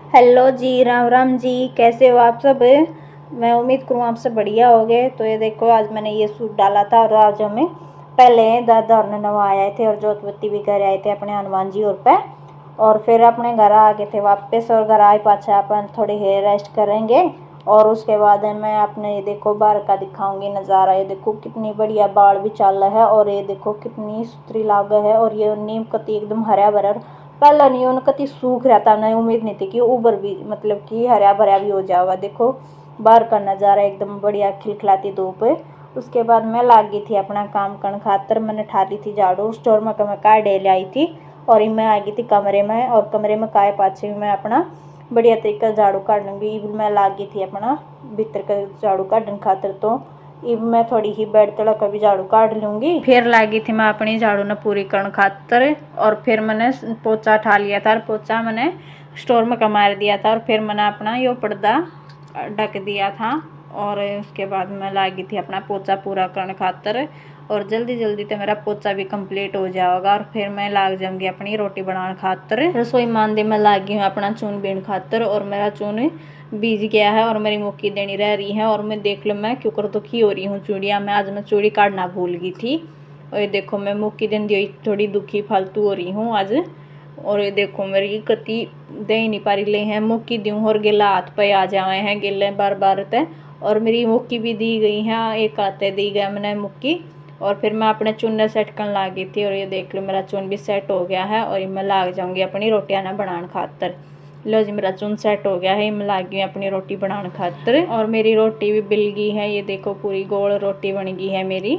Hello जी, राम राम जी। कैसे हो आप सब? मैं उम्मीद करूँ आप सब बढ़िया हो गए। तो ये देखो, आज मैंने ये सूट डाला था और आज हमें पहले दादा और ननवा आए थे और जोतवती भी घर आए थे अपने हनुमान जी और पे, और फिर अपने घर आ गए थे वापस। और घर आए पाछा अपन थोड़ी हेयर रेस्ट करेंगे और उसके बाद मैं अपने ये देखो बाहर का दिखाऊंगी नज़ारा। ये देखो कितनी बढ़िया बाल भी चल रहा है और ये देखो कितनी सुथरी लाग है। और ये नीम कती एकदम हरा भरा, पहला नहीं उन कति सूख रहता, नहीं उम्मीद नहीं थी कि ऊबर भी मतलब कि हरा भरा भी हो जाएगा। देखो बाहर का नज़ारा एकदम बढ़िया खिलखिलाती धूप है। उसके बाद मैं लाग गई थी अपना काम करने खातर। मैंने ठा दी थी झाड़ू, स्टोर में मैं काय डे लाई थी और मैं आ गई थी कमरे में। और कमरे में काय पाछे मैं अपना बढ़िया तरीका झाड़ू काटूंगी। मैं लाग गई थी अपना भीतर का झाड़ू काटने खातर। तो इब मैं थोड़ी ही बेड तड़क भी झाड़ू काट लूँगी। फिर लागी थी मैं अपनी झाड़ू न पूरी करने खातर। और फिर मैंने पोचा ठा लिया था और पोचा मैंने स्टोर में मार दिया था और फिर मैंने अपना यो पर्दा ढक दिया था। और उसके बाद मैं लागी थी अपना पोचा पूरा करने खातर और जल्दी जल्दी तो मेरा पोचा भी कंप्लीट हो जाएगा। और फिर मैं लाग जाऊंगी अपनी रोटी बनाने खातर। रसोई मांदी में लागी हूँ अपना चून बीन खातर और मेरा चून बीज गया है और मेरी मुक्की देनी रह रही है। और मैं देख लो मैं क्यों कर दुखी हो रही हूँ चूड़िया में, आज मैं चूड़ी काटना भूल गई थी। और ये देखो मैं मुक्की दिन दी थोड़ी दुखी फालतू हो रही हूँ आज। और ये देखो मेरी कति दे नहीं पा रही ले हैं मुक्की दूँ और गिला हाथ पे आ जाए हैं गिले बार बार तय। और मेरी मुक्की भी दी गई है, एक हाथे दी गया मैंने मुक्की। और फिर मैं अपने चुनने सेट करने लगी थी और ये देख लो मेरा चुन भी सेट हो गया है। और मैं लाग जाऊंगी अपनी रोटियां ना बनाने खातर। लो जी मेरा चुन सेट हो गया है, मैं लाग गई अपनी रोटी बनाने खातर। और मेरी रोटी भी बिल गई है, ये देखो पूरी गोल रोटी बन गई है मेरी।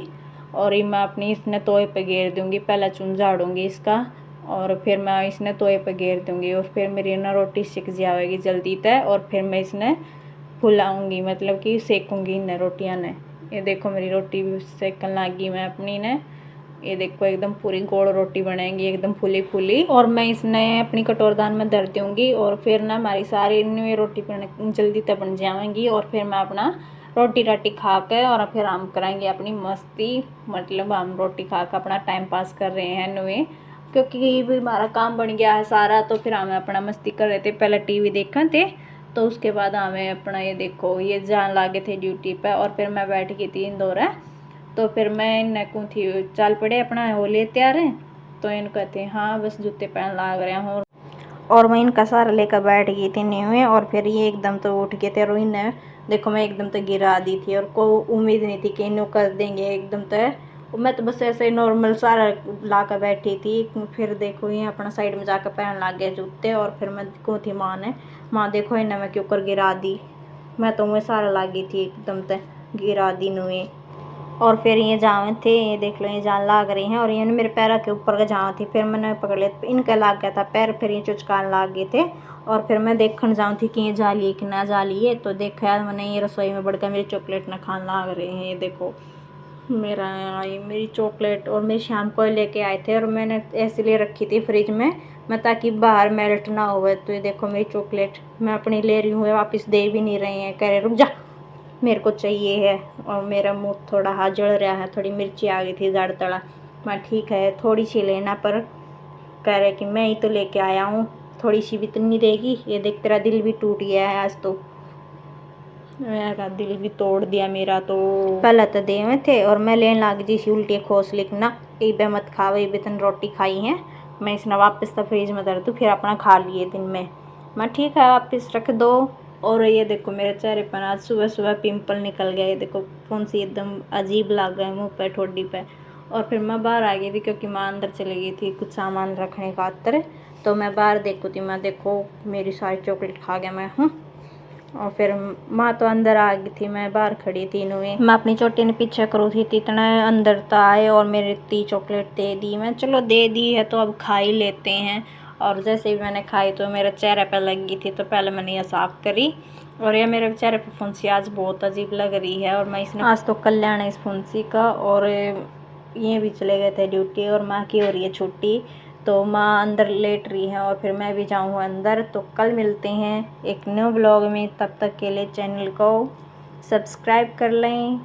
और ये मैं अपनी इसने तोए पे घेर दूंगी, पहला चुन झाड़ूंगी इसका और फिर मैं इसने तोए पे घेर दूंगी। और फिर मेरी ना रोटी सिक जाएगी जल्दी तय। और फिर मैं इसने फुलाऊंगी मतलब कि सेकूंगी इन रोटियां ने। ये देखो मेरी रोटी भी सेकन लगी मैं अपनी ने। ये देखो एकदम पूरी गोल रोटी बनेगी एकदम फुली फुली। और मैं इसने अपनी कटोरदान में धर दूंगी और फिर ना हमारी सारी रोटी जल्दी तक बन जाएंगी। और फिर मैं अपना रोटी राटी खा के और फिर हम कराएंगे अपनी मस्ती, मतलब हम रोटी खा के अपना टाइम पास कर रहे हैं नुए, क्योंकि भी हमारा काम बन गया है सारा। तो फिर हमें अपना मस्ती कर रहे थे, पहले टीवी देखा थे तो उसके बाद हमें अपना ये देखो ये जान लागे थे ड्यूटी पे। और फिर मैं बैठ गई थी इंदौर है। तो फिर मैं इन को थी चल पड़े अपना हो ले तैयार है। तो इन कहते हाँ बस जूते पहन लाग रहे हूँ। और मैं इनका सारा लेकर बैठ गई थी नींव। और फिर ये एकदम तो उठ गए थे और इन्हें देखो मैं एकदम तो गिरा दी थी और कोई उम्मीद नहीं थी कि इन्हों कर देंगे एकदम तो। मैं तो बस ऐसे ही नॉर्मल सारा ला कर बैठी थी। फिर देखो ये अपना साइड में जाकर पहन लग गए जूते। और फिर मैं को थी माँ ने, माँ देखो इन्हें मैं क्यों कर गिरा दी, मैं तो मुँह सारा लागी थी एकदम तो गिरा दी नुए। और फिर ये जावे थे, ये देख लो ये जान लाग रही हैं और ये मेरे पैर के ऊपर का जावा थी। फिर मैंने पकड़ लिया, इनका लाग गया था पैर, फिर ये चुचकान लाग गए थे। और फिर मैं देखने जाऊँ थी कि ये जाली है कि ना जाली है। तो देखा यार मैंने ये रसोई में बढ़कर मेरी चॉकलेट ना खान लाग रहे हैं। ये देखो मेरा ये मेरी चॉकलेट और मेरी शाम को लेके आए थे और मैंने ऐसे लिए रखी थी फ्रिज में मैं ताकि बाहर मेल्ट ना हो। तो ये देखो मेरी चॉकलेट मैं अपनी ले रही हूँ, वापस दे भी नहीं रहे हैं, कह रहे रुक जा मेरे को चाहिए है। और मेरा मुंह थोड़ा हाथ जल रहा है, थोड़ी मिर्ची आ गई थी दाढ़ तला। मैं ठीक है थोड़ी सी लेना, पर कह रहे कि मैं ही तो लेके आया हूँ, थोड़ी सी भी तो नहीं देगी। ये देख तेरा दिल भी टूट गया है आज तो, मेरा दिल भी तोड़ दिया मेरा तो। पहले तो दे में थे और मैं लेने लग जी सी उल्टी खोस लिखना ये मत खाओ, ये बेतन रोटी खाई है। मैं इसने वापस तो फ्रिज में धर दूँ, फिर अपना खा लिए दिन में। मैं ठीक है वापस रख दो। और ये देखो मेरे चेहरे पर आज सुबह सुबह पिंपल निकल गया, ये देखो कौन सी एकदम अजीब लग रहा है मुँह पे ठोडी पे। और फिर मैं बाहर आ गई थी क्योंकि माँ अंदर चली गई थी कुछ सामान रखने खातर। तो मैं बाहर देखो थी, मैं देखो मेरी सारी चॉकलेट खा गया मैं हूँ। और फिर माँ तो अंदर आ गई थी, मैं बाहर खड़ी थी इन्होंने, मैं अपनी चोटी ने पीछे करू थी इतना अंदर तो आए और मेरे इतनी चॉकलेट दे दी। मैं चलो दे दी है तो अब खा ही लेते हैं। और जैसे ही मैंने खाई तो मेरे चेहरे पे लग गई थी, तो पहले मैंने यह साफ़ करी। और ये मेरे चेहरे पे फुंसी आज बहुत अजीब लग रही है। और मैं इसने आज तो कल्याण है इस फुंसी का। और ये भी चले गए थे ड्यूटी और माँ की हो रही है छुट्टी, तो माँ अंदर लेट रही है और फिर मैं भी जाऊँ अंदर। तो कल मिलते हैं एक न्यू ब्लॉग में, तब तक के लिए चैनल को सब्सक्राइब कर लें।